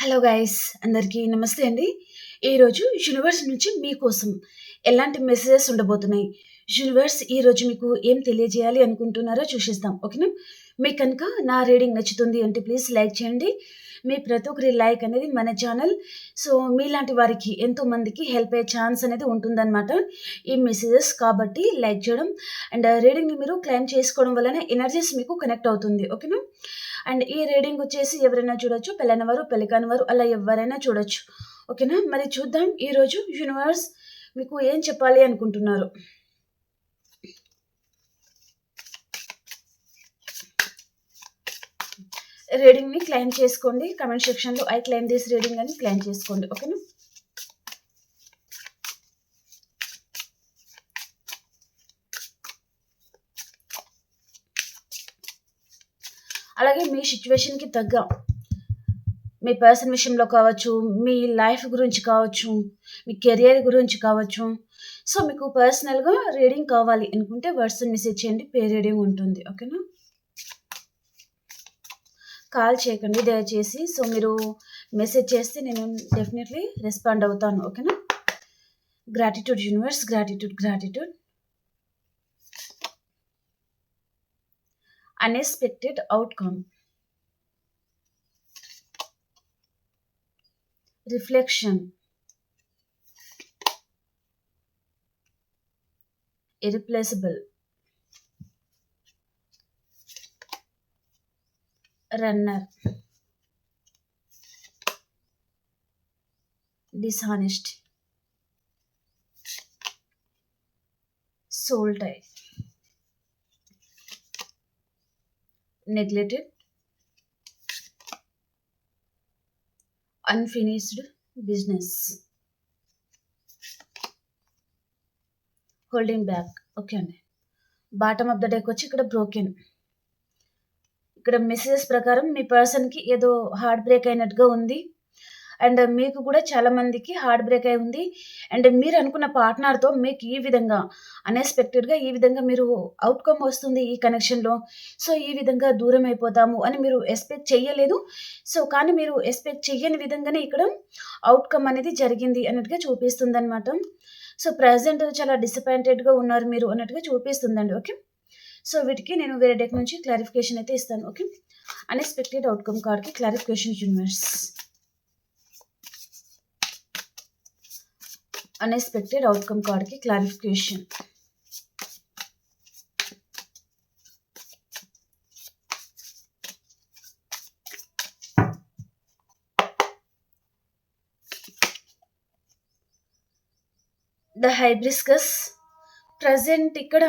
Hello guys, అందరికీ నమస్తే అండి. ఈరోజు యూనివర్స్ నుంచి మీకోసం ఎలాంటి మెసేజెస్ ఉండబోతున్నాయి, యూనివర్స్ ఈరోజు మీకు ఏం తెలియజేయాలి అనుకుంటున్నారో చూసేద్దాం. ఓకేనా? మీకు కనుక నా రీడింగ్ నచ్చుతుంది అంటే ప్లీజ్ లైక్ చేయండి. మీ ప్రతి ఒక్కరి లైక్ అనేది మన ఛానల్, సో మీలాంటి వారికి ఎంతో మందికి హెల్ప్ అయ్యే ఛాన్స్ అనేది ఉంటుందన్నమాట ఈ మెసేజెస్. కాబట్టి లైక్ చేయడం అండ్ రీడింగ్ని మీరు క్లైమ్ చేసుకోవడం వలన ఎనర్జీస్ మీకు కనెక్ట్ అవుతుంది. ఓకేనా? అండ్ ఈ రీడింగ్ వచ్చేసి ఎవరైనా చూడొచ్చు, పెళ్ళైన వారు పెళ్లి కాని వారు అలా ఎవరైనా చూడొచ్చు. ఓకేనా? మరి చూద్దాం ఈరోజు యూనివర్స్ మీకు ఏం చెప్పాలి అనుకుంటున్నారు. రీడింగ్ని క్లైమ్ చేసుకోండి. కమెంట్ సెక్షన్లో ఐ క్లైమ్ దిస్ రీడింగ్ అని క్లైమ్ చేసుకోండి. ఓకేనా? అలాగే మీ సిచ్యువేషన్కి తగ్గ మీ పర్సన్ విషయంలో కావచ్చు, మీ లైఫ్ గురించి కావచ్చు, మీ కెరియర్ గురించి కావచ్చు, సో మీకు పర్సనల్గా రీడింగ్ కావాలి అనుకుంటే వర్డ్స్ మెసేజ్ చేయండి, పే రీడింగ్ ఉంటుంది. ఓకేనా? కాల్ చేయకండి దయచేసి. సో మీరు మెసేజ్ చేస్తే నేను డెఫినెట్లీ రెస్పాండ్ అవుతాను. ఓకేనా? Gratitude universe, gratitude gratitude. Unexpected outcome, reflection, irreplaceable, runner, dishonest, soul tie, neglected, unfinished business, holding back. Okay అండి. బాటమ్ ఆఫ్ ద డెక్ వచ్చి ఇక్కడ బ్రోకెన్. ఇక్కడ మెసేజెస్ ప్రకారం మీ పర్సన్కి ఏదో హార్ట్ బ్రేక్ అయినట్టుగా ఉంది అండ్ మీకు కూడా చాలా మందికి హార్ట్ బ్రేక్ అయి ఉంది. అండ్ మీరు అనుకున్న పార్ట్నర్తో మీకు ఈ విధంగా అన్ఎక్స్పెక్టెడ్గా ఈ విధంగా మీరు అవుట్కమ్ వస్తుంది ఈ కనెక్షన్లో, సో ఈ విధంగా దూరం అయిపోతాము అని మీరు ఎక్స్పెక్ట్ చెయ్యలేదు. సో కానీ మీరు ఎక్స్పెక్ట్ చెయ్యని విధంగానే ఇక్కడ అవుట్కమ్ అనేది జరిగింది అన్నట్టుగా చూపిస్తుంది అనమాట. సో ప్రజెంట్ చాలా డిసప్పాయింటెడ్గా ఉన్నారు మీరు అన్నట్టుగా చూపిస్తుందండి. ఓకే, సో వీటికి నేను వేరే డెక్ నుంచి క్లారిఫికేషన్ అయితే ఇస్తాను. ఓకే, అన్ఎక్స్పెక్టెడ్ అవుట్కమ్ కార్డ్కి క్లారిఫికేషన్ యూనివర్స్. అన్ఎక్స్పెక్టెడ్ అవుట్కమ్ కార్డ్కి క్లారిఫికేషన్. The hibiscus. ప్రజెంట్ ఇక్కడ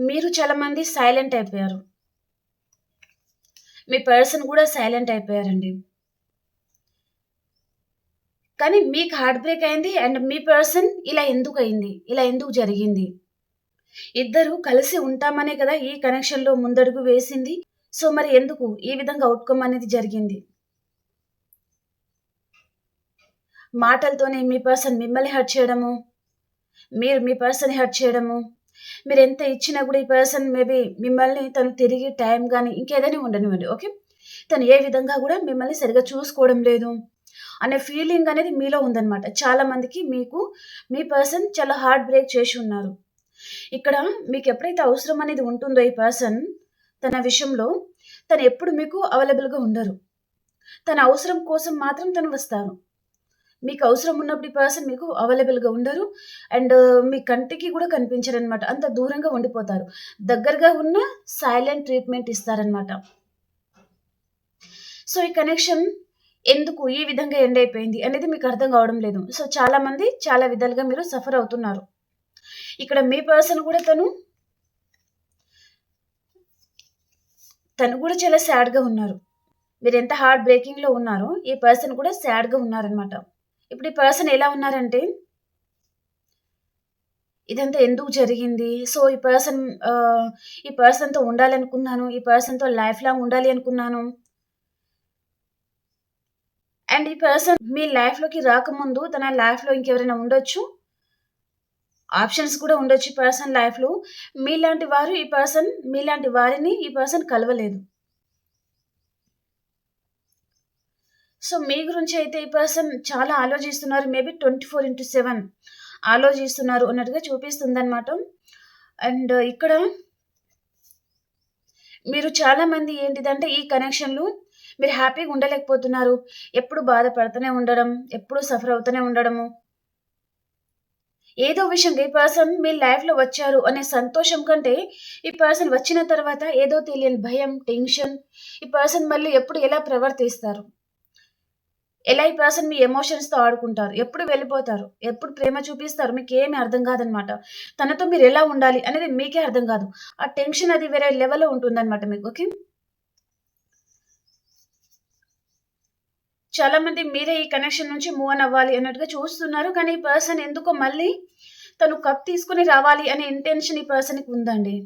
మీరు చాలా మంది సైలెంట్ అయిపోయారు, మీ పర్సన్ కూడా సైలెంట్ అయిపోయారండి. కానీ మీకు హార్ట్ బ్రేక్ అయింది అండ్ మీ పర్సన్ ఇలా ఎందుకు అయింది, ఇలా ఎందుకు జరిగింది? ఇద్దరు కలిసి ఉంటామనే కదా ఈ కనెక్షన్లో ముందడుగు వేసింది. సో మరి ఎందుకు ఈ విధంగా అవుట్కమ్ అనేది జరిగింది? మాటలతోనే మీ పర్సన్ మిమ్మల్ని హర్ట్ చేయడము, మీరు మీ పర్సన్ హర్ట్ చేయడము, మీరు ఎంత ఇచ్చినా కూడా ఈ పర్సన్ మేబీ మిమ్మల్ని తను తిరిగి టైం కానీ ఇంకేదైనా ఉండనివ్వండి. ఓకే, తను ఏ విధంగా కూడా మిమ్మల్ని సరిగా చూసుకోవడం లేదు అనే ఫీలింగ్ అనేది మీలో ఉందన్నమాట. చాలా మందికి మీకు మీ పర్సన్ చాలా హార్ట్ బ్రేక్ చేసి ఉన్నారు. ఇక్కడ మీకు ఎప్పుడైతే అవసరం అనేది ఉంటుందో ఈ పర్సన్ తన విషయంలో తను ఎప్పుడు మీకు అవైలబుల్గా ఉండరు. తన అవసరం కోసం మాత్రం తను వస్తారు. మీకు అవసరం ఉన్నప్పుడు ఈ పర్సన్ మీకు అవైలబుల్గా ఉండరు అండ్ మీ కంటికి కూడా కనిపించరు అనమాట. అంత దూరంగా ఉండిపోతారు. దగ్గరగా ఉన్న సైలెంట్ ట్రీట్మెంట్ ఇస్తారనమాట. సో ఈ కనెక్షన్ ఎందుకు ఈ విధంగా ఎండ్ అయిపోయింది అనేది మీకు అర్థం కావడం లేదు. సో చాలా మంది చాలా విధాలుగా మీరు సఫర్ అవుతున్నారు. ఇక్కడ మీ పర్సన్ కూడా తను కూడా చాలా సాడ్గా ఉన్నారు. మీరు ఎంత హార్ట్ బ్రేకింగ్లో ఉన్నారో ఈ పర్సన్ కూడా సాడ్గా ఉన్నారనమాట. ఇప్పుడు ఈ పర్సన్ ఎలా ఉన్నారంటే ఇదంతా ఎందుకు జరిగింది, సో ఈ పర్సన్తో ఉండాలనుకున్నాను, ఈ పర్సన్తో లైఫ్ లాంగ్ ఉండాలి అనుకున్నాను అండ్ ఈ పర్సన్ మీ లైఫ్లోకి రాకముందు తన లైఫ్లో ఇంకెవరైనా ఉండొచ్చు, ఆప్షన్స్ కూడా ఉండొచ్చు. ఈ పర్సన్ లైఫ్లో మీలాంటి వారిని ఈ పర్సన్ కలవలేదు. సో మీ గురించి అయితే ఈ పర్సన్ చాలా ఆలోచిస్తున్నారు. మేబీ 24/7 ఆలోచిస్తున్నారు అన్నట్టుగా చూపిస్తుందనమాట. అండ్ ఇక్కడ మీరు చాలామంది ఏంటిదంటే ఈ కనెక్షన్‌లో మీరు హ్యాపీగా ఉండలేకపోతున్నారు. ఎప్పుడు బాధపడుతూనే ఉండడం, ఎప్పుడు సఫర్ అవుతూనే ఉండడము. ఏదో విషయంగా ఈ పర్సన్ మీ లైఫ్‌లో వచ్చారు అనే సంతోషం కంటే, ఈ పర్సన్ వచ్చిన తర్వాత ఏదో తెలియని భయం, టెన్షన్, ఈ పర్సన్ మళ్ళీ ఎప్పుడు ఎలా ప్రవర్తిస్తారు? ఎలా ఈ పర్సన్ మీ ఎమోషన్స్‌తో ఆడుకుంటారు? ఎప్పుడు వెళ్ళిపోతారు? ఎప్పుడు ప్రేమ చూపిస్తారు? మీకేమి అర్థం కాదనమాట. తనతో మీరెలా ఉండాలి అనేది మీకే అర్థం కాదు. ఆ టెన్షన్ అది వేరే లెవెల్‌లో ఉంటుందనమాట మీకు. ఓకే. చాలామంది మీరే ఈ కనెక్షన్ నుంచి మూవ్ ఆన్ అవ్వాలి అన్నట్టుగా చూస్తున్నారు. కానీ ఈ పర్సన్ ఎందుకో మళ్ళీ తను కప్ తీసుకొని రావాలి అనే ఇంటెన్షన్ ఈ పర్సన్‌కి ఉందండి.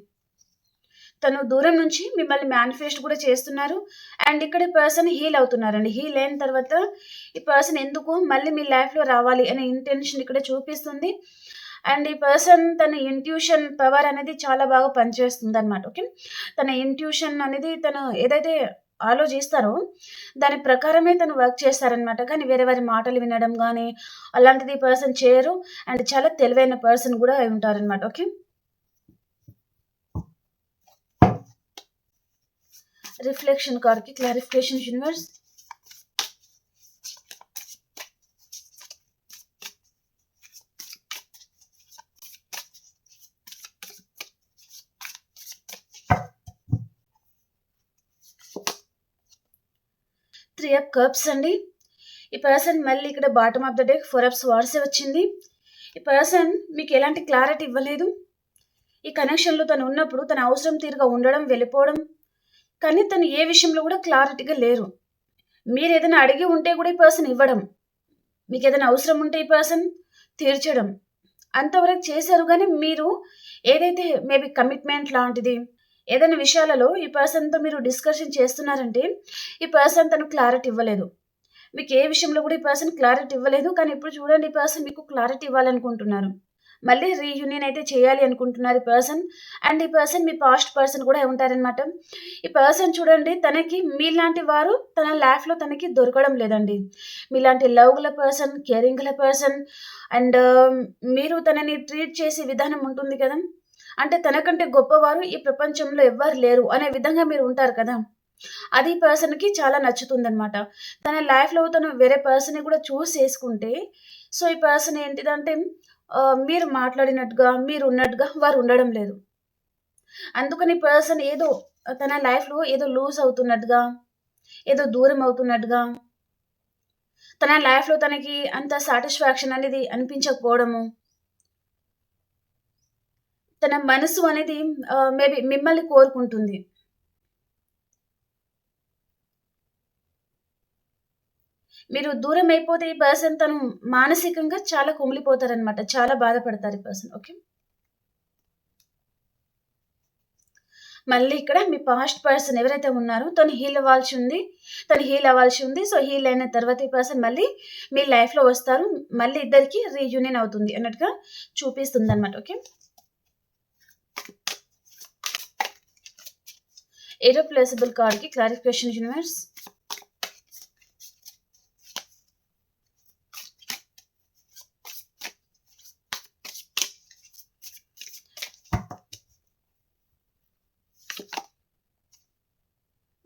తను దూరం నుంచి మిమ్మల్ని మేనిఫెస్ట్ కూడా చేస్తున్నారు. అండ్ ఇక్కడ ఈ పర్సన్ హీల్ అవుతున్నారండి. హీల్ అయిన తర్వాత ఈ పర్సన్ ఎందుకో మళ్ళీ మీ లైఫ్‌లో రావాలి అనే ఇంటెన్షన్ ఇక్కడ చూపిస్తుంది. అండ్ ఈ పర్సన్ తన ఇంట్యూషన్ పవర్ అనేది చాలా బాగా పనిచేస్తుందనమాట. ఓకే. తన ఇంట్యూషన్ అనేది తను ఏదైతే ఆలోచిస్తారో దాని ప్రకారమే తను వర్క్ చేస్తారనమాట. కానీ వేరే వారి మాటలు వినడం గానీ అలాంటిది ఈ పర్సన్ చేయరు. అండ్ చాలా తెలివైన పర్సన్ గూడా అయి ఉంటారనమాట. ఓకే. రిఫ్లెక్షన్ కార్డ్‌కి క్లారిఫికేషన్ యూనివర్స్. 3 ఆఫ్ కప్స్ అండి. ఈ పర్సన్ మళ్ళీ ఇక్కడ bottom of the deck 4 of స్వార్డ్సే వచ్చింది. ఈ పర్సన్ మీకు ఎలాంటి క్లారిటీ ఇవ్వలేదు. ఈ కనెక్షన్‌లో తను ఉన్నప్పుడు తన అవసరం తీరుగా ఉండడం, వెళ్ళిపోవడం. కానీ తను ఏ విషయంలో కూడా క్లారిటీగా లేరు. మీరేదైనా అడిగి ఉంటే కూడా ఈ పర్సన్ ఇవ్వడం. మీకేదైనా అవసరం ఉంటే ఈ పర్సన్ తీర్చడం. అంతవరకు చేశారు గానీ మీరు ఏదైతే మేబీ కమిట్మెంట్ లాంటిది ఏదైనా విషయాలలో ఈ పర్సన్‌తో మీరు డిస్కషన్ చేస్తున్నారంటే, ఈ పర్సన్ తను క్లారిటీ ఇవ్వలేదు. మీకు ఏ విషయంలో కూడా ఈ పర్సన్ క్లారిటీ ఇవ్వలేదు. కానీ ఇప్పుడు చూడండి ఈ పర్సన్ మీకు క్లారిటీ ఇవ్వాలనుకుంటున్నారు. మళ్ళీ రీయూనియన్ అయితే చేయాలి అనుకుంటున్నారు ఈ పర్సన్. అండ్ ఈ పర్సన్ మీ పాస్ట్ పర్సన్ కూడా అయి ఉంటారనమాట. ఈ పర్సన్ చూడండి తనకి మీలాంటి వారు తన లైఫ్‌లో తనకి దొరకడం లేదండి. మీలాంటి లవ్ గల పర్సన్, కేరింగ్ గల పర్సన్ అండ్ మీరు తనని ట్రీట్ చేసే విధానం ఉంటుంది కదా! అంటే తనకంటే గొప్పవారు ఈ ప్రపంచంలో ఎవ్వరు లేరు అనే విధంగా మీరు ఉంటారు కదా! అది ఈ పర్సన్‌కి చాలా నచ్చుతుందనమాట. తన లైఫ్‌లో తను వేరే పర్సన్‌ని కూడా చూజ్ చేసుకుంటే, సో, ఈ పర్సన్ ఏంటిదంటే మీరు మాట్లాడినట్టుగా, మీరున్నట్టుగా వారు ఉండడం లేదు. అందుకని ఈ పర్సన్ ఏదో తన లైఫ్‌లో ఏదో లూజ్ అవుతున్నట్టుగా, ఏదో దూరం అవుతున్నట్టుగా, తన లైఫ్‌లో తనకి అంత సాటిస్ఫాక్షన్ అనేది అనిపించకపోవడము, తన మనసు అనేది మేబీ మిమ్మల్ని కోరుకుంటుంది. మీరు దూరం అయిపోతే ఈ పర్సన్ తను మానసికంగా చాలా కుమిలిపోతారనమాట. చాలా బాధపడతారు ఈ పర్సన్. ఓకే. మళ్ళీ ఇక్కడ మీ పాస్ట్ పర్సన్ ఎవరైతే ఉన్నారో తను హీల్ అవ్వాల్సి ఉంది. తను హీల్ అవ్వాల్సి ఉంది. సో, హీల్ అయిన తర్వాత ఈ పర్సన్ మళ్ళీ మీ లైఫ్‌లో వస్తారు. మళ్ళీ ఇద్దరికీ రీయూనియన్ అవుతుంది అన్నట్టుగా చూపిస్తుందనమాట. ఓకే. ఇర్రిప్లేసబుల్ కార్డ్‌కి క్లారిఫికేషన్ యూనివర్స్.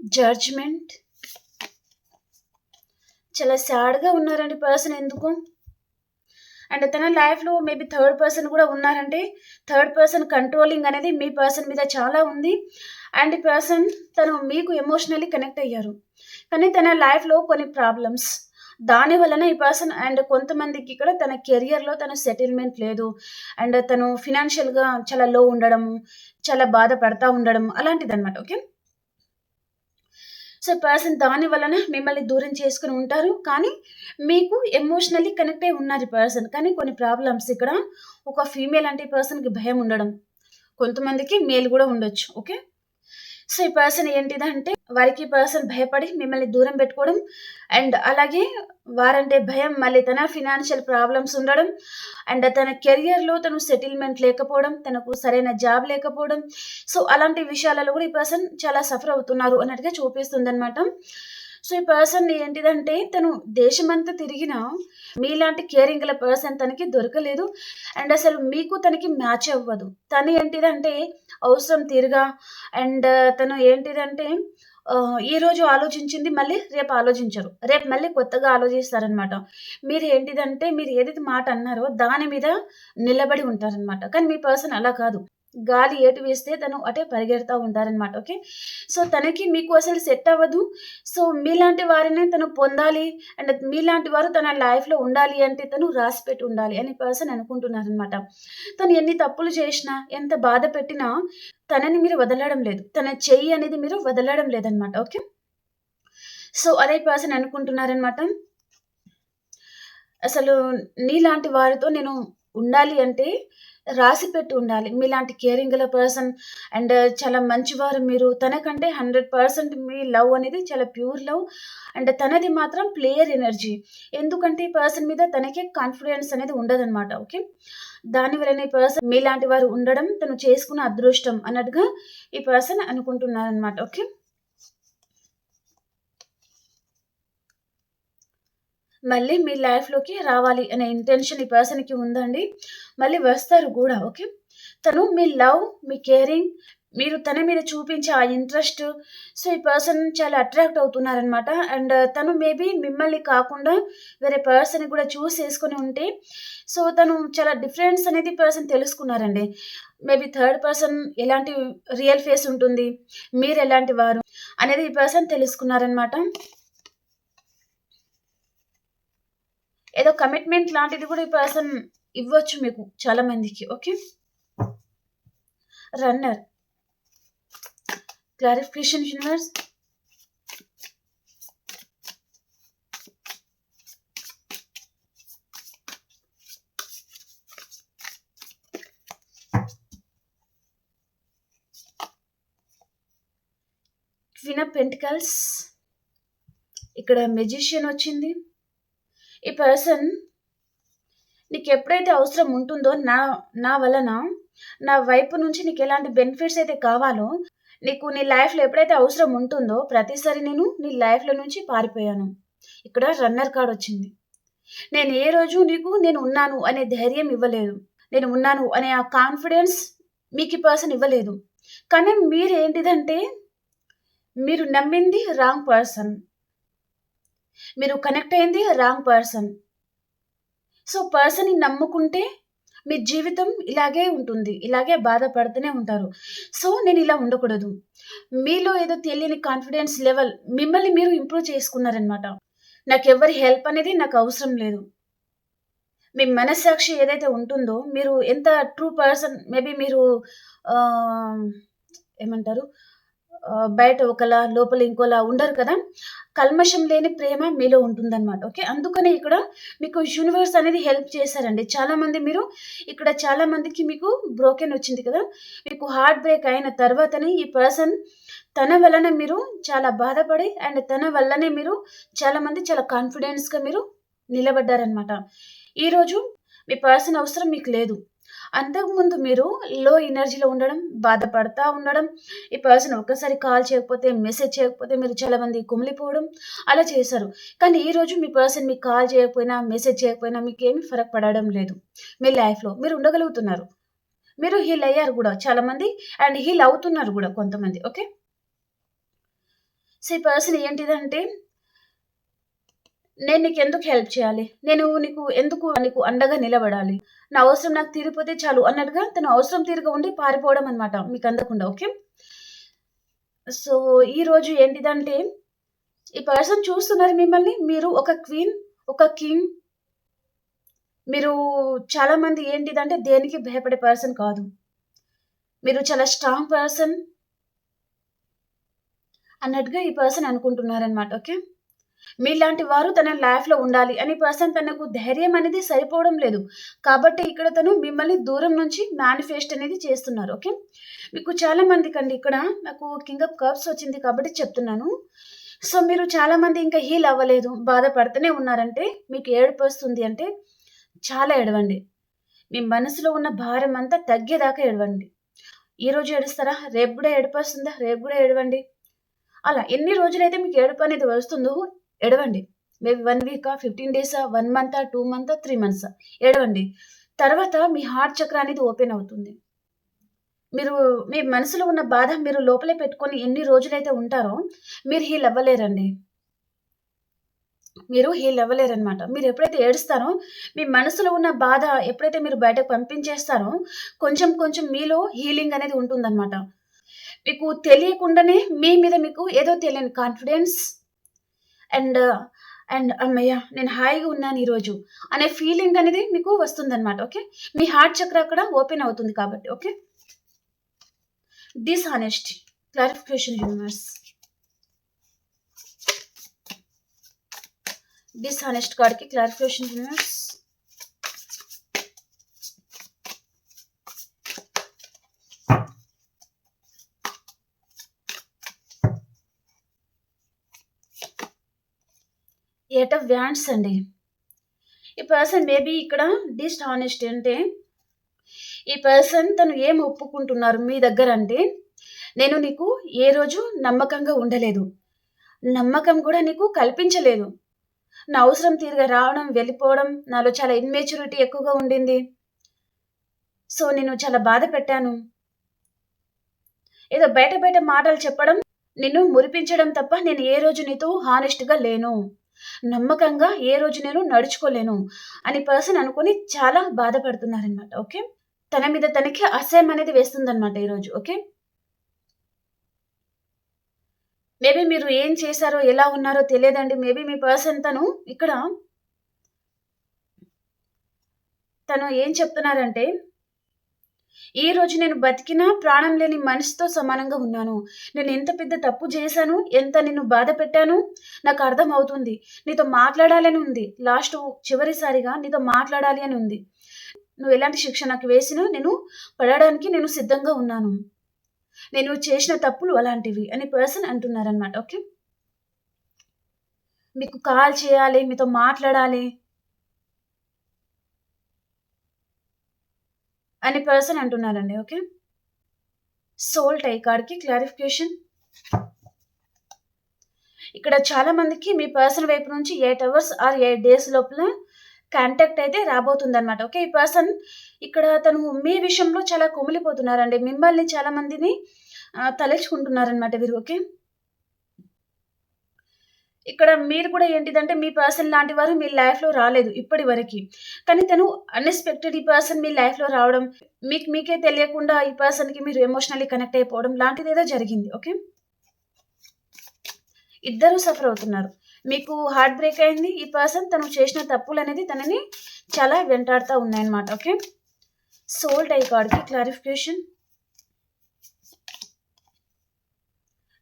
జడ్జ్‌మెంట్. చాలా సాడ్‌గా ఉన్నారండి పర్సన్ ఎందుకో. అండ్ తన లైఫ్‌లో మేబీ థర్డ్ పర్సన్ కూడా ఉన్నారంటే, థర్డ్ పర్సన్ కంట్రోలింగ్ అనేది మీ పర్సన్ మీద చాలా ఉంది. అండ్ ఈ పర్సన్ తను మీకు ఎమోషనల్లీ కనెక్ట్ అయ్యారు. కానీ తన లైఫ్‌లో కొన్ని ప్రాబ్లమ్స్. దాని వలన ఈ పర్సన్ అండ్ కొంతమందికి ఇక్కడ తన కెరియర్‌లో తన సెటిల్‌మెంట్ లేదు. అండ్ తను ఫినాన్షియల్‌గా చాలా లో ఉండడము, చాలా బాధపడతా ఉండడం అలాంటిదనమాట. ఓకే. సో, పర్సన్ దాని వలన మిమ్మల్ని దూరం చేసుకొని ఉంటారు. కానీ మీకు ఎమోషనల్లీ కనెక్ట్ అయ్యి ఉన్నారు ఈ పర్సన్. కానీ కొన్ని ప్రాబ్లమ్స్ ఇక్కడ ఒక ఫీమేల్ అంటే ఈ పర్సన్‌కి భయం ఉండడం. కొంతమందికి మేల్ గూడా ఉండొచ్చు. ఓకే. సో, ఈ పర్సన్ ఏంటిదంటే వారికి ఈ పర్సన్ భయపడి మిమ్మల్ని దూరం పెట్టుకోవడం. అండ్ అలాగే వారంటే భయం మళ్ళీ తన ఫినాన్షియల్ ప్రాబ్లమ్స్ ఉండడం. అండ్ తన కెరియర్‌లో తను సెటిల్‌మెంట్ లేకపోవడం, తనకు సరైన జాబ్ లేకపోవడం. సో, అలాంటి విషయాలలో కూడా ఈ పర్సన్ చాలా సఫర్ అవుతున్నారు అన్నట్టుగా చూపిస్తుందనమాట. సో, ఈ పర్సన్ ఏంటిదంటే తను దేశమంతా తిరిగినా మీలాంటి కేరింగ్ గల పర్సన్ తనకి దొరకలేదు. అండ్ అసలు మీకు తనకి మ్యాచ్ అవ్వదు. తను ఏంటిదంటే అవసరం తీరుగా అండ్ తను ఏంటిదంటే ఈరోజు ఆలోచించింది మళ్ళీ రేపు ఆలోచించరు. రేపు మళ్ళీ కొత్తగా ఆలోచిస్తారనమాట. మీరు ఏంటిదంటే మీరు ఏదైతే మాట అన్నారో దాని మీద నిలబడి ఉంటారనమాట. కానీ మీ పర్సన్ అలా కాదు. గాలి ఎటు వేస్తే తను అటే పరిగెడతా ఉంటారనమాట. ఓకే. సో, తనకి మీకు అసలు సెట్ అవ్వదు. సో, మీలాంటి వారినే తను పొందాలి అండ్ మీలాంటి వారు తన లైఫ్‌లో ఉండాలి అంటే తను రాసిపెట్టి ఉండాలి అని పర్సన్ అనుకుంటున్నారనమాట. తను ఎన్ని తప్పులు చేషినా, ఎంత బాధ పెట్టినా తనని మీరు వదలడం లేదు. తన చెయ్యి అనేది మీరు వదలడం లేదనమాట. ఓకే. సో, అదే పర్సన్ అనుకుంటున్నారనమాట. అసలు నీలాంటి వారితో నేను ఉండాలి అంటే రాసిపెట్టి ఉండాలి. మీలాంటి కేరింగ్ గల పర్సన్ అండ్ చాలా మంచివారు మీరు. తనకంటే 100% మీ లవ్ అనేది చాలా ప్యూర్ లవ్. అండ్ తనది మాత్రం ప్లేయర్ ఎనర్జీ. ఎందుకంటే ఈ పర్సన్ మీద తనకే కాన్ఫిడెన్స్ అనేది ఉండదనమాట. ఓకే. దాని వలన ఈ పర్సన్ మీలాంటి వారు ఉండడం తను చేసుకున్న అదృష్టం అన్నట్టుగా ఈ పర్సన్ అనుకుంటున్నారనమాట. ఓకే. మళ్ళీ మీ లైఫ్‌లోకి రావాలి అనే ఇంటెన్షన్ ఈ పర్సన్‌కి ఉందండి. మళ్ళీ వస్తారు గూడా. ఓకే. తను మీ లవ్, మీ కేరింగ్, మీరు తన మీద చూపించే ఆ ఇంట్రెస్ట్, సో, ఈ పర్సన్ చాలా అట్రాక్ట్ అవుతున్నారనమాట. అండ్ తను మేబీ మిమ్మల్ని కాకుండా వేరే పర్సన్‌ని కూడా చూజ్ చేసుకొని ఉంటే, సో, తను చాలా డిఫరెన్స్ అనేది పర్సన్ తెలుసుకున్నారండి. మేబీ థర్డ్ పర్సన్ ఎలాంటి రియల్ ఫేస్ ఉంటుంది, మీరెలాంటి వారు అనేది ఈ పర్సన్ తెలుసుకున్నారనమాట. ఏదో కమిట్మెంట్ లాంటిది కూడా ఈ పర్సన్ ఇవ్వచ్చు మీకు చాలా మందికి. Okay. Runner. Clarification universe. Queen of pentacles. ఇక్కడ మెజిషియన్ వచ్చింది. ఈ పర్సన్ నీకెప్పుడైతే అవసరం ఉంటుందో నా వలన, నా వైపు నుంచి నీకెలాంటి బెనిఫిట్స్ అయితే కావాలో, నీకు నీ లైఫ్‌లో ఎప్పుడైతే అవసరం ఉంటుందో, ప్రతిసారి నేను నీ లైఫ్‌లో నుంచి పారిపోయాను. ఇక్కడ రన్నర్ కార్డ్ వచ్చింది. నేను ఏ రోజు నీకు నేను ఉన్నాను అనే ధైర్యం ఇవ్వలేదు. నేను ఉన్నాను అనే ఆ కాన్ఫిడెన్స్ మీకు ఈ పర్సన్ ఇవ్వలేదు. కానీ మీరేంటిదంటే, మీరు నమ్మింది రాంగ్ పర్సన్. మీరు కనెక్ట్ అయింది రాంగ్ పర్సన్. సో, పర్సన్‌ని నమ్ముకుంటే మీ జీవితం ఇలాగే ఉంటుంది. ఇలాగే బాధపడుతూనే ఉంటారు. సో, నేనిలా ఉండకూడదు. మీలో ఏదో తెలియని కాన్ఫిడెన్స్ లెవెల్ మిమ్మల్ని మీరు ఇంప్రూవ్ చేసుకున్నారనమాట. నాకెవ్వరి హెల్ప్ అనేది నాకవసరం లేదు. మీ మనస్సాక్షి ఏదైతే ఉంటుందో, మీరు ఎంత ట్రూ పర్సన్ మేబీ మీరు ఆహ్, ఏమంటారు? బయట ఒకలా, లోపల ఇంకోలా ఉండరు కదా! కల్మషం లేని ప్రేమ మీలో ఉంటుందనమాట. ఓకే. అందుకనే ఇక్కడ మీకు యూనివర్స్ అనేది హెల్ప్ చేశారండి. చాలా మందికి మీకు బ్రోకెన్ వచ్చింది కదా! మీకు హార్ట్ బ్రేక్ అయిన తర్వాతనే ఈ పర్సన్ తన వలన మీరు చాలా బాధపడి అండ్ తన వల్లనే మీరు చాలా కాన్ఫిడెన్స్‌గా మీరు నిలబడ్డారనమాట. ఈరోజు మీ పర్సన్ అవసరం మీకు లేదు. అంతకుముందు మీరు లో ఎనర్జీలో ఉండడం, బాధపడతా ఉండడం, ఈ పర్సన్ ఒక్కసారి కాల్ చేయకపోతే, మెసేజ్ చేయకపోతే మీరు చాలా మంది కుమిలిపోవడం అలా చేశారు. కానీ ఈరోజు మీ పర్సన్ మీకు కాల్ చేయకపోయినా, మెసేజ్ చేయకపోయినా మీకేమి ఫరక్ పడడం లేదు. మీ లైఫ్‌లో మీరు ఉండగలుగుతున్నారు. మీరు హీల్ అయ్యారు గూడా చాలామంది అండ్ హీల్ అవుతున్నారు గూడా కొంతమంది. ఓకే. సో, ఈ పర్సన్ ఏంటిదంటే నేను నీకెందుకు హెల్ప్ చేయాలి? నేను నీకు అండగా నిలబడాలి. నా అవసరం నాకు తీరిపోతే చాలు అన్నట్టుగా తను అవసరం తీరగా ఉండి పారిపోవడం అన్నమాట మీకందకుండా. ఓకే. సో, ఈరోజు ఏంటిదంటే ఈ పర్సన్ చూస్తున్నారు మిమ్మల్ని. మీరు ఒక క్వీన్, ఒక కింగ్. మీరు చాలా మంది ఏంటిదంటే దేనికి భయపడే పర్సన్ కాదు. మీరు చాలా స్ట్రాంగ్ పర్సన్ అన్నట్టుగా ఈ పర్సన్ అనుకుంటున్నారన్నమాట. ఓకే. మీలాంటి వారు తన లైఫ్‌లో ఉండాలి అని పర్సన్ తనకు ధైర్యం అనేది సరిపోవడం లేదు. కాబట్టి ఇక్కడ తను మిమ్మల్ని దూరం నుంచి మేనిఫెస్ట్ అనేది చేస్తున్నారు. ఓకే. మీకు చాలా మందికండి ఇక్కడ నాకు కింగ్ ఆఫ్ కప్స్ వచ్చింది కాబట్టి చెప్తున్నాను. సో, మీరు చాలా మంది ఇంకా హీల్ అవ్వలేదు. బాధపడుతూనే ఉన్నారంటే మీకు ఏడుపొస్తుంది అంటే చాలా ఏడవండి. మీ మనసులో ఉన్న భారం అంతా తగ్గేదాకా ఏడవండి. ఈరోజు ఏడుస్తారా? రేపు గూడా ఏడుపొస్తుందా? రేపు గూడా ఏడవండి. అలా ఎన్ని రోజులైతే మీకు ఏడుపు అనేది వస్తుందో ఏడవండి. మేబీ 1 వీకా, 15 డేసా, 1 మంతా, 2 మంతా, 3 మంత్సా ఏడవండి. తర్వాత మీ హార్ట్ చక్ర అనేది ఓపెన్ అవుతుంది. మీరు మీ మనసులో ఉన్న బాధ మీరు లోపలే పెట్టుకొని ఎన్ని రోజులైతే ఉంటారో మీరు హీల్ అవ్వలేరండి. మీరు హీల్ అవ్వలేరనమాట. మీరెప్పుడైతే ఏడుస్తారో, మీ మనసులో ఉన్న బాధ ఎప్పుడైతే మీరు బయటకు పంపించేస్తారో, కొంచెం కొంచెం మీలో హీలింగ్ అనేది ఉంటుందనమాట. మీకు తెలియకుండానే మీ మీద మీకు ఏదో తెలియని కాన్ఫిడెన్స్ అండ్ హమ్మయ్య! నేను హాయిగా ఉన్నాను ఈరోజు అనే ఫీలింగ్ అనేది మీకు వస్తుందనమాట. ఓకే. మీ హార్ట్ చక్ర అక్కడ ఓపెన్ అవుతుంది కాబట్టి. Okay. Dishonesty clarification universe. Dishonest కార్డ్‌కి clarification universe. Eight of wands అండి. ఈ పర్సన్ మేబీ ఇక్కడ డిస్‌హానెస్టీ అంటే ఈ పర్సన్ తను ఏం ఒప్పుకుంటున్నారు మీ దగ్గర అంటే, నేను నీకు ఏ రోజు నమ్మకంగా ఉండలేదు. నమ్మకం కూడా నీకు కల్పించలేదు. నా అవసరం తీరుగా రావడం, వెళ్ళిపోవడం, నాలో చాలా ఇమ్మెచ్యూరిటీ ఎక్కువగా ఉండింది. సో, నేను చాలా బాధ పెట్టాను. ఏదో బయట బయట మాటలు చెప్పడం, నిన్ను మురిపించడం తప్ప నేను ఏ రోజు నీతో హానెస్ట్‌గా లేను. నమ్మకంగా ఏ రోజు నేను నడుచుకోలేను అని పర్సన్ అనుకుని చాలా బాధపడుతున్నారనమాట. ఓకే. తన మీద తనకి అసహ్యం అనేది వేస్తుందనమాట ఈరోజు. ఓకే. మేబీ మీరు ఏం చేశారో, ఎలా ఉన్నారో తెలియదండి. మేబీ మీ పర్సన్ ఇక్కడ తను ఏం చెప్తున్నారంటే, ఈ రోజు నేను బతికినా ప్రాణం లేని మనిషితో సమానంగా ఉన్నాను. నేను ఎంత పెద్ద తప్పు చేశాను, ఎంత నిన్ను బాధ పెట్టాను నాకు అర్థమవుతుంది. నీతో మాట్లాడాలని ఉంది. చివరిసారిగా నీతో మాట్లాడాలి అని ఉంది. నువ్వు ఎలాంటి శిక్ష నాకు వేసినా నేను పడడానికి నేను సిద్ధంగా ఉన్నాను. నేను చేసిన తప్పులు అలాంటివి అని పర్సన్ అంటున్నారనమాట. ఓకే. మీకు కాల్ చేయాలి, మీతో మాట్లాడాలి అని పర్సన్ అంటున్నారండి. ఓకే. సోల్ టై కార్డ్‌కి క్లారిఫికేషన్. ఇక్కడ చాలా మందికి మీ పర్సన్ వైపు నుంచి 8 అవర్స్ ఆర్ 8 డేస్ లోపల కాంటాక్ట్ అయితే రాబోతుందనమాట. ఓకే. ఈ పర్సన్ ఇక్కడ తను మీ విషయంలో చాలా కుమిలిపోతున్నారండి. మిమ్మల్ని చాలా మందిని తలుచుకుంటున్నారనమాట వీరు. ఓకే. ఇక్కడ మీరు కూడా ఏంటిదంటే మీ పర్సన్ లాంటి వారు మీ లైఫ్‌లో రాలేదు ఇప్పటి వరకి. కానీ తను అన్‌ఎక్స్‌పెక్టెడ్ ఈ పర్సన్ మీ లైఫ్‌లో రావడం, మీకే తెలియకుండా ఈ పర్సన్‌కి మీరు ఎమోషనల్లీ కనెక్ట్ అయిపోవడం లాంటిదేదో జరిగింది. ఓకే. ఇద్దరు సఫర్ అవుతున్నారు. మీకు హార్ట్ బ్రేక్ అయింది. ఈ పర్సన్ తను చేసిన తప్పులనేది తనని చాలా వెంటాడుతా ఉన్నాయన్నమాట. ఓకే. సోల్ టై కార్డ్‌కి క్లారిఫికేషన్.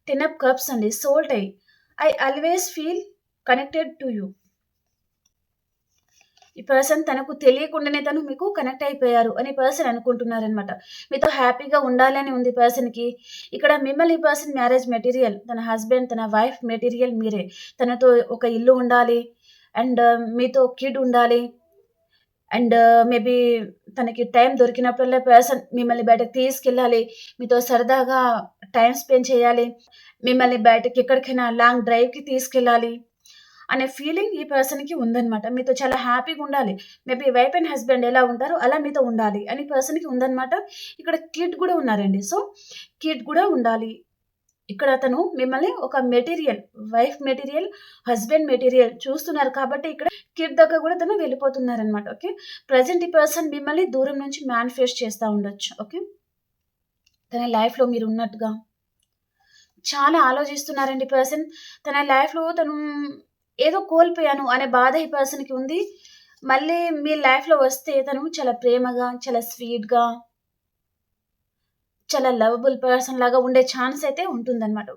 10 ఆఫ్ కప్స్ అండి. Soul tie. I always feel connected to you. ఈ పర్సన్ తనకు తెలియకుండానే తను మీకు కనెక్ట్ అయిపోయారు అని పర్సన్ అనుకుంటున్నారనమాట. మీతో హ్యాపీగా ఉండాలని ఉంది పర్సన్‌కి. ఇక్కడ మిమ్మల్ని ఈ పర్సన్ మ్యారేజ్ మెటీరియల్. తన హస్బెండ్, తన వైఫ్ మెటీరియల్ మీరే. తనతో ఒక ఇల్లు ఉండాలి అండ్ మీతో కిడ్ ఉండాలి. అండ్ మేబీ తనకి టైం దొరికినప్పుడల్లా పర్సన్ మిమ్మల్ని బయటకి తీసుకెళ్ళాలి. మీతో సరదాగా టైమ్ స్పెండ్ చేయాలి. మిమ్మల్ని బయటకి ఎక్కడికైనా లాంగ్ డ్రైవ్‌కి తీసుకెళ్ళాలి అనే ఫీలింగ్ ఈ పర్సన్‌కి ఉందనమాట. మీతో చాలా హ్యాపీగా ఉండాలి. మేబీ వైఫ్ అండ్ హస్బెండ్ ఎలా ఉంటారో అలా మీతో ఉండాలి అని పర్సన్‌కి ఉందనమాట. ఇక్కడ కిడ్ కూడా ఉన్నారండి. సో, కిడ్ కూడా ఉండాలి. ఇక్కడ అతను మిమ్మల్ని ఒక material, wife material, husband material చూస్తున్నారు కాబట్టి ఇక్కడ కిడ్ దగ్గర కూడా తను వెళ్ళిపోతున్నారనమాట. ఓకే. ప్రెజెంట్ ఈ పర్సన్ మిమ్మల్ని దూరం నుంచి మేనిఫెస్ట్ చేస్తా ఉండొచ్చు. ఓకే. తన లైఫ్‌లో మీరున్నట్టుగా చాలా ఆలోచిస్తున్నారండి పర్సన్. తన లైఫ్‌లో తను ఏదో కోల్పోయాను అనే బాధ ఈ పర్సన్‌కి ఉంది. మళ్ళీ మీ లైఫ్‌లో వస్తే తను చాలా ప్రేమగా, చాలా స్వీట్‌గా, చాలా లవబుల్ పర్సన్ లాగా ఉండే ఛాన్స్ అయితే ఉంటుందన్నమాట.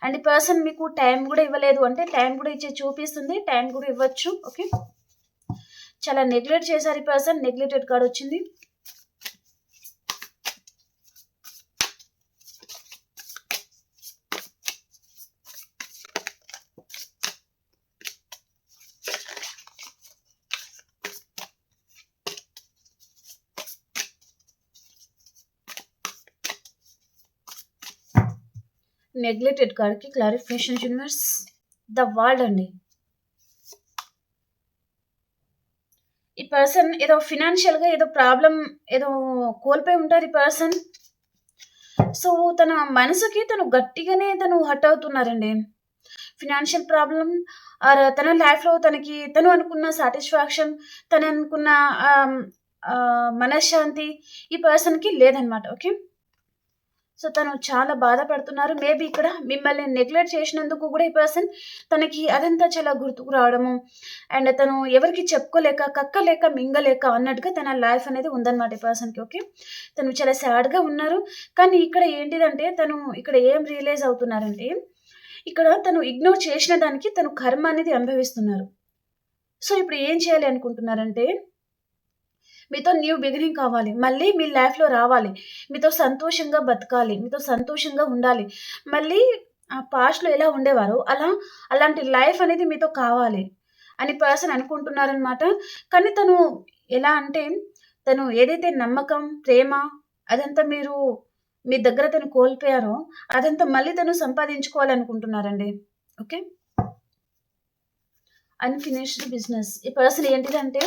అండ్ ఈ పర్సన్ మీకు టైం గూడా ఇవ్వలేదు అంటే టైం గూడా ఇచ్చి చూపిస్తుంది. టైం గూడా ఇవ్వచ్చు. ఓకే. చాలా నెగ్లెక్ట్ చేశారు ఈ పర్సన్. నెగ్లెక్టెడ్ కార్డ్ వచ్చింది. నెగ్లెక్టెడ్ కార్డ్కి క్లారిఫికేషన్ యూనివర్స్. ద వరల్డ్ అండి. ఈ పర్సన్ ఏదో ఫినాన్షియల్గా ఏదో ప్రాబ్లం ఏదో కోల్పోయి ఉంటారు ఈ పర్సన్. సో తన మనసుకి తను గట్టిగానే తను హర్ట్ అవుతున్నారండి. ఫినాన్షియల్ ప్రాబ్లం ఆర్ తన లైఫ్లో తను అనుకున్న సాటిస్ఫాక్షన్, తను అనుకున్న మనశ్శాంతి ఈ పర్సన్కి లేదనమాట. ఓకే. సో తను చాలా బాధపడుతున్నారు. మేబీ ఇక్కడ మిమ్మల్ని నెగ్లెక్ట్ చేసినందుకు కూడా ఈ పర్సన్ తనకి అదంతా చాలా గుర్తుకు రావడము, అండ్ తను ఎవరికి చెప్పుకోలేక కక్కలేక మింగలేక అన్నట్టుగా తన లైఫ్ అనేది ఉందన్నమాట ఈ పర్సన్కి. ఓకే. తను చాలా సాడ్గా ఉన్నారు. కానీ ఇక్కడ ఏంటిదంటే తను ఇక్కడ ఏం రియలైజ్ అవుతున్నారంటే ఇక్కడ తను ఇగ్నోర్ చేసిన దానికి తను కర్మ అనేది అనుభవిస్తున్నారు. సో ఇప్పుడు ఏం చేయాలి అనుకుంటున్నారంటే మీతో న్యూ బిగినింగ్ కావాలి, మళ్ళీ మీ లైఫ్లో రావాలి, మీతో సంతోషంగా బతకాలి, మీతో సంతోషంగా ఉండాలి, మళ్ళీ పాస్ట్లో ఎలా ఉండేవారో అలాంటి లైఫ్ అనేది మీతో కావాలి అని పర్సన్ అనుకుంటున్నారనమాట. కానీ తను ఎలా అంటే తను ఏదైతే నమ్మకం, ప్రేమ అదంతా మీ దగ్గర తను కోల్పోయారో అదంతా మళ్ళీ తను సంపాదించుకోవాలనుకుంటున్నారండి. ఓకే. Unfinished business. ఈ పర్సన్ ఏంటిదంటే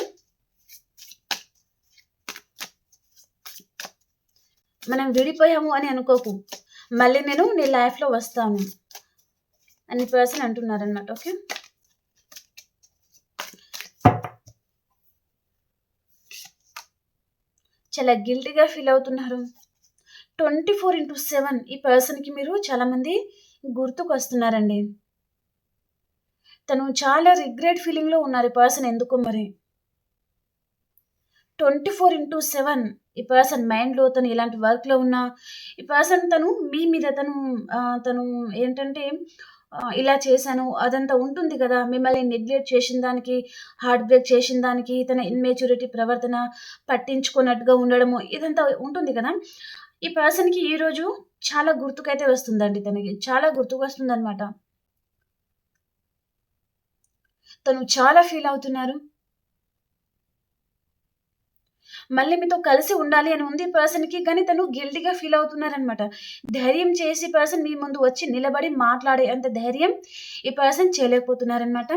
మనం విడిపోయాము అని అనుకోకు, మళ్ళీ నేను నీ లైఫ్లో వస్తాను అని పర్సన్ అంటున్నారనమాట. ఓకే. చాలా గిల్టీగా ఫీల్ అవుతున్నారు. 24/7 ఈ పర్సన్కి మీరు చాలామంది గుర్తుకు వస్తున్నారండి. తను చాలా రిగ్రెట్ ఫీలింగ్లో ఉన్నారు ఈ పర్సన్. ఎందుకో మరి 24/7 ఈ పర్సన్ మైండ్లో తను ఎలాంటి వర్క్లో ఉన్నా ఈ పర్సన్ తను మీ మీద తను ఏంటంటే ఇలా చేశాను అదంతా ఉంటుంది కదా, మిమ్మల్ని నెగ్లెక్ట్ చేసిన దానికి, హార్ట్ బ్రేక్ చేసిన దానికి, తన ఇన్మెచ్యూరిటీ ప్రవర్తన, పట్టించుకున్నట్టుగా ఉండడము ఇదంతా ఉంటుంది కదా. ఈ పర్సన్కి ఈరోజు చాలా గుర్తుకైతే వస్తుందండి. తనకి చాలా గుర్తుకు వస్తుందన్నమాట. తను చాలా ఫీల్ అవుతున్నారు. మళ్ళీ మీతో కలిసి ఉండాలి అని ఉంది పర్సన్కి, కానీ తను గిల్టీగా ఫీల్ అవుతున్నారనమాట. ధైర్యం చేసి పర్సన్ మీ ముందు వచ్చి నిలబడి మాట్లాడే అంత ధైర్యం ఈ పర్సన్ చేయలేకపోతున్నారనమాట.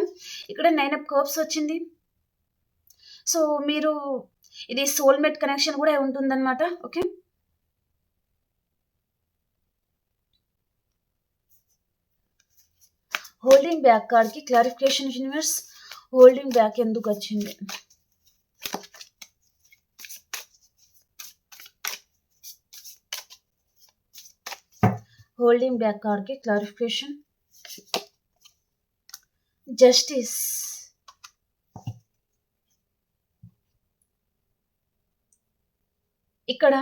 ఇక్కడ 9 ఆఫ్ కప్స్ వచ్చింది. సో మీరు ఇది సోల్మేట్ కనెక్షన్ కూడా ఉంటుందన్నమాట. ఓకే. హోల్డింగ్ బ్యాక్ కార్డ్కి క్లారిఫికేషన్ యూనివర్స్. హోల్డింగ్ బ్యాక్ ఎందుకు వచ్చింది? హోల్డింగ్ బ్యాక్ కార్డ్కి క్లారిఫికేషన్. జస్టిస్. ఇక్కడ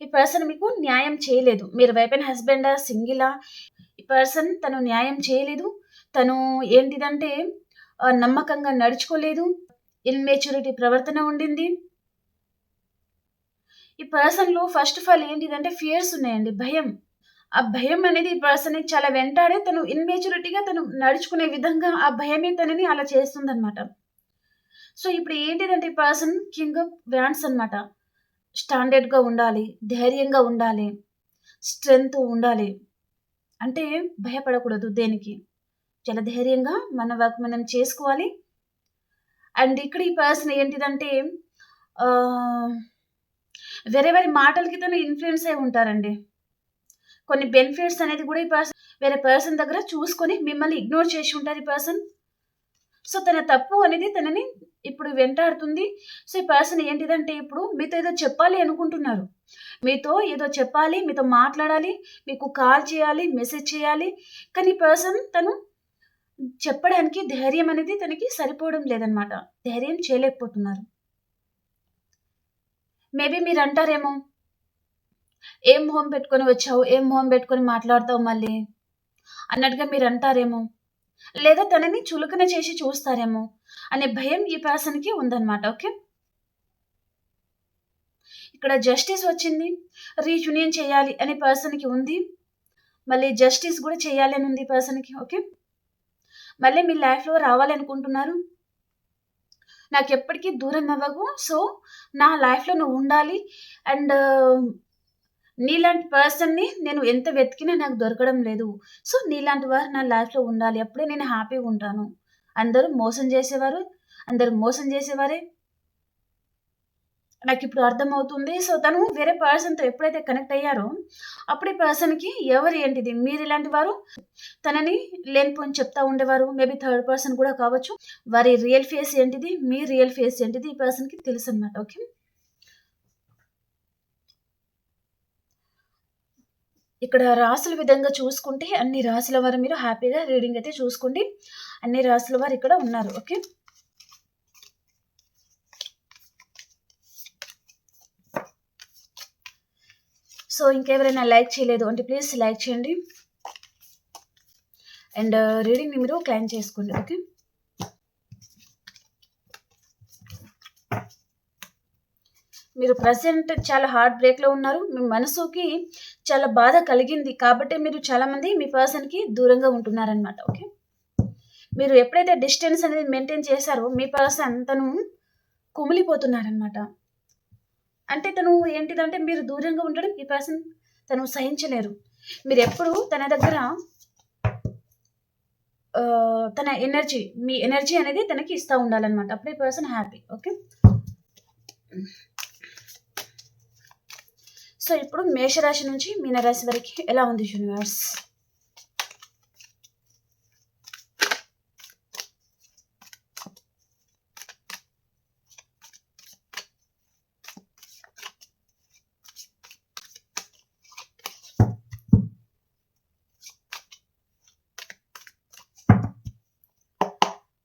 ఈ పర్సన్ మీకు న్యాయం చేయలేదు. మీరు వైఫ్ అండ్ హస్బెండా, సింగిలా? ఈ పర్సన్ తను న్యాయం చేయలేదు. తను ఏంటిదంటే నమ్మకంగా నడుచుకోలేదు, ఇన్మెచ్యూరిటీ ప్రవర్తన ఉండింది. ఈ పర్సన్లో ఫస్ట్ ఆఫ్ ఆల్ ఏంటిదంటే ఫియర్స్ ఉన్నాయండి, భయం. ఆ భయం అనేది ఈ పర్సన్ని చాలా వెంటాడే తను ఇన్మెచ్యూరిటీగా తను నడుచుకునే విధంగా ఆ భయమే తనని అలా చేస్తుందన్నమాట. సో ఇప్పుడు ఏంటిదంటే ఈ పర్సన్ కింగ్ ఆఫ్ వ్యాండ్స్ అనమాట. స్టాండర్డ్గా ఉండాలి, ధైర్యంగా ఉండాలి, స్ట్రెంగ్త్ ఉండాలి, అంటే భయపడకూడదు దేనికి, చాలా ధైర్యంగా మన వర్క్ మనం చేసుకోవాలి. అండ్ ఇక్కడ ఈ పర్సన్ ఏంటిదంటే వేరే మాటలకి తను ఇన్ఫ్లుయెన్స్ అయి ఉంటారండి. కొన్ని బెనిఫిట్స్ అనేది కూడా ఈ పర్సన్ వేరే పర్సన్ దగ్గర చూసుకొని మిమ్మల్ని ఇగ్నోర్ చేసి ఉంటారు ఈ పర్సన్. సో తన తప్పు అనేది తనని ఇప్పుడు వెంటాడుతుంది. సో ఈ పర్సన్ ఏంటిదంటే ఇప్పుడు మీతో ఏదో చెప్పాలి అనుకుంటున్నారు, మీతో ఏదో చెప్పాలి, మీతో మాట్లాడాలి, మీకు కాల్ చేయాలి, మెసేజ్ చేయాలి, కానీ ఈ పర్సన్ తను చెప్పడానికి ధైర్యం అనేది తనకి సరిపోవడం లేదనమాట. ధైర్యం చేయలేకపోతున్నారు. మేబీ మీరు అంటారేమో, ఏం మొహం పెట్టుకొని వచ్చావు, ఏం మొహం పెట్టుకొని మాట్లాడతావు మళ్ళీ అన్నట్టుగా మీరు అంటారేమో, లేదా తనని చులకన చేసి చూస్తారేమో అనే భయం ఈ పర్సన్కి ఉందన్నమాట. ఓకే. ఇక్కడ జస్టిస్ వచ్చింది. రీయూనియన్ చేయాలి అనే పర్సన్కి ఉంది, మళ్ళీ జస్టిస్ కూడా చేయాలి అని ఉంది పర్సన్కి. ఓకే. మళ్ళీ మీ లైఫ్లో రావాలనుకుంటున్నారు. నాకు ఎప్పటికీ దూరం అవ్వకు, సో నా లైఫ్లో నువ్వు ఉండాలి, అండ్ నీలాంటి పర్సన్‌ని నేను ఎంత వెతికినా నాకు దొరకడం లేదు. సో, నీలాంటి వారు నా లైఫ్‌లో ఉండాలి. అప్పుడే నేను హ్యాపీగుంటాను. అందరూ మోసం జేసేవారు. అందరూ మోసం జేసేవారే. నాకిప్పుడు అర్థమవుతుంది. సో, తను వేరే పర్సన్‌తో ఎప్పుడైతే కనెక్ట్ అయ్యారో, అప్పుడు ఈ పర్సన్‌కి ఎవరు ఏంటిది మీరిలాంటి వారు తనని లేనిపోని చెప్తా ఉండేవారు. మేబీ థర్డ్ పర్సన్ కూడా కావచ్చు. వారి రియల్ ఫేస్ ఏంటిది, మీ రియల్ ఫేస్ ఏంటిది ఈ పర్సన్‌కి తెలుసనమాట. ఓకే. ఇక్కడ రాసుల విధంగా చూసుకుంటే అన్ని రాసుల వారు మీరు హ్యాపీగా రీడింగ్ అయితే చూసుకోండి. అన్ని రాసుల వారు ఇక్కడ ఉన్నారు. ఓకే. సో, ఇంకెవరైనా లైక్ చేయలేదు అంటే ప్లీజ్ లైక్ చేయండి. అండ్ రీడింగ్‌ని మీరు క్లెయిమ్ చేసుకోండి. ఓకే. మీరు ప్రెజెంట్ చాలా హార్ట్ బ్రేక్‌లో ఉన్నారు. మీ మనసుకి చాలా బాధ కలిగింది. కాబట్టే మీరు చాలామంది మీ పర్సన్‌కి దూరంగా ఉంటున్నారనమాట. ఓకే. మీరు ఎప్పుడైతే డిస్టెన్స్ అనేది మెయింటైన్ చేశారో మీ పర్సన్ తను కుమిలిపోతున్నారనమాట. అంటే తను ఏంటిదంటే మీరు దూరంగా ఉండడం ఈ పర్సన్ తను సహించలేరు. మీరెప్పుడు తన దగ్గర తన ఎనర్జీ, మీ ఎనర్జీ అనేది తనకి ఇస్తా ఉండాలనమాట. అప్పుడే పర్సన్ హ్యాపీ. ఓకే. సో, ఇప్పుడు మేషరాశి నుంచి మీనరాశి వరకి ఎలా ఉంది యూనివర్స్?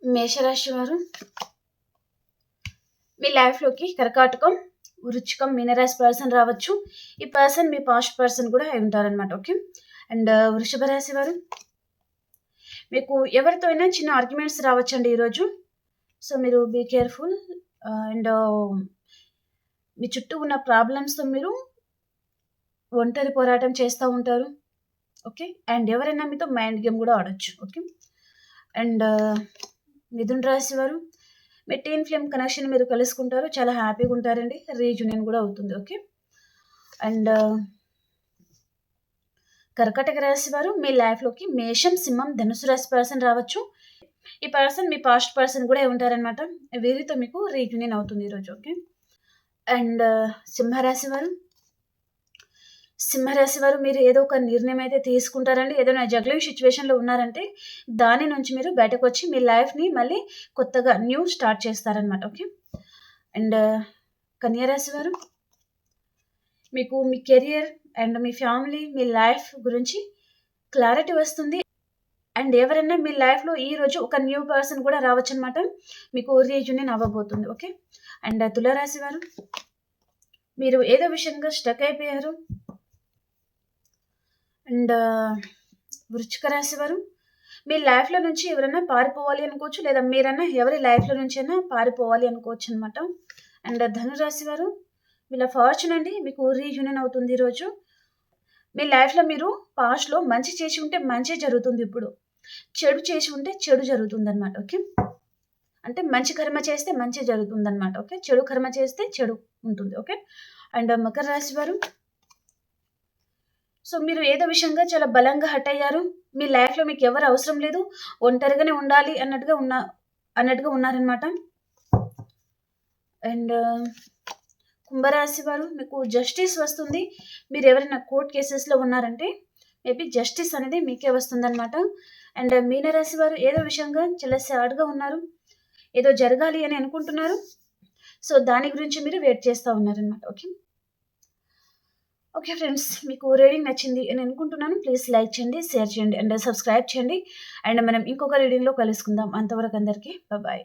మేషరాశి వారు మీ లైఫ్‌లోకి కర్కాటకం, వృచ్చికం, మీనరాశి పర్సన్ రావచ్చు. ఈ పర్సన్ మీ పాస్ట్ పర్సన్ కూడా అయి ఉంటారనమాట. ఓకే. అండ్ వృషభ రాశి వారు మీకు ఎవరితో అయినా చిన్న ఆర్గ్యుమెంట్స్ రావచ్చండి ఈరోజు. సో, మీరు బీ కేర్‌ఫుల్. అండ్ మీ చుట్టూ ఉన్న ప్రాబ్లమ్స్‌తో మీరు ఒంటరి పోరాటం చేస్తా ఉంటారు. ఓకే. అండ్ ఎవరైనా మీతో మైండ్ గేమ్ కూడా ఆడొచ్చు. ఓకే. అండ్ మిథున రాశి వారు మీ టీన్ ఫ్లేమ్ కనెక్షన్ మీరు కలుసుకుంటారు. చాలా హ్యాపీగా ఉంటారండి. రీయూనియన్ కూడా అవుతుంది. ఓకే. అండ్ కర్కాటక రాశి వారు మీ లైఫ్‌లోకి మేషం, సింహం, ధనుసు రాశి పర్సన్ రావచ్చు. ఈ పర్సన్ మీ పాస్ట్ పర్సన్ కూడా ఉంటారనమాట. వీరితో మీకు రీయూనియన్ అవుతుంది ఈరోజు. ఓకే. అండ్ సింహరాశి వారు మీరు ఏదో ఒక నిర్ణయం అయితే తీసుకుంటారండి. ఏదైనా జగ్లింగ్ సిచ్యువేషన్‌లో ఉన్నారంటే దాని నుంచి మీరు బయటకొచ్చి మీ లైఫ్‌ని మళ్ళీ కొత్తగా స్టార్ట్ చేస్తారనమాట. ఓకే. అండ్ కన్యా రాశి వారు మీకు మీ కెరియర్ అండ్ మీ ఫ్యామిలీ, మీ లైఫ్ గురించి క్లారిటీ వస్తుంది. అండ్ ఎవరైనా మీ లైఫ్‌లో ఈరోజు ఒక న్యూ పర్సన్ కూడా రావచ్చనమాట. మీకు రీయూనియన్ అవ్వబోతుంది. ఓకే. అండ్ తులారాశి వారు మీరు ఏదో విషయంగా స్టక్ అయిపోయారు. అండ్ వృశ్చిక రాశి వారు మీ లైఫ్‌లో నుంచి ఎవరైనా పారిపోవాలి అనుకోవచ్చు. లేదా మీరైనా ఎవరి లైఫ్‌లో నుంచైనా పారిపోవాలి అనుకోవచ్చు అనమాట. అండ్ ధనురాశి వారు వీళ్ళ ఫార్చ్యూన్ అండి మీకు రీయూనియన్ అవుతుంది ఈరోజు. మీ లైఫ్‌లో మీరు పాస్ట్‌లో మంచి చేసి ఉంటే మంచే జరుగుతుంది ఇప్పుడు. చెడు చేసి ఉంటే చెడు జరుగుతుందనమాట. ఓకే. అంటే మంచి కర్మ చేస్తే మంచి జరుగుతుందనమాట. ఓకే. చెడు కర్మ చేస్తే చెడు ఉంటుంది. ఓకే. అండ్ మకర రాశి వారు సో, మీరు ఏదో విషయంగా చాలా బలంగా హర్ట్ అయ్యారు. మీ లైఫ్‌లో మీకు ఎవరు అవసరం లేదు. ఒంటరిగానే ఉండాలి అన్నట్టుగా ఉన్నారనమాట. అండ్ కుంభరాశి వారు మీకు జస్టిస్ వస్తుంది. మీరు ఎవరైనా కోర్ట్ కేసెస్‌లో ఉన్నారంటే మేబీ జస్టిస్ అనేది మీకే వస్తుందనమాట. అండ్ మీనరాశి వారు ఏదో విషయంగా చాలా సాడ్‌గా ఉన్నారు. ఏదో జరగాలి అని అనుకుంటున్నారు. సో, దాని గురించి మీరు వెయిట్ చేస్తా ఉన్నారనమాట. ఓకే. ఓకే ఫ్రెండ్స్, మీకు రీడింగ్ నచ్చింది అని అనుకుంటున్నాను. ప్లీజ్ లైక్ చేయండి, షేర్ చేయండి అండ్ సబ్స్క్రైబ్ చేయండి. అండ్ మనం ఇంకొక రీడింగ్‌లో కలుసుకుందాం. అంతవరకు అందరికీ బాయ్.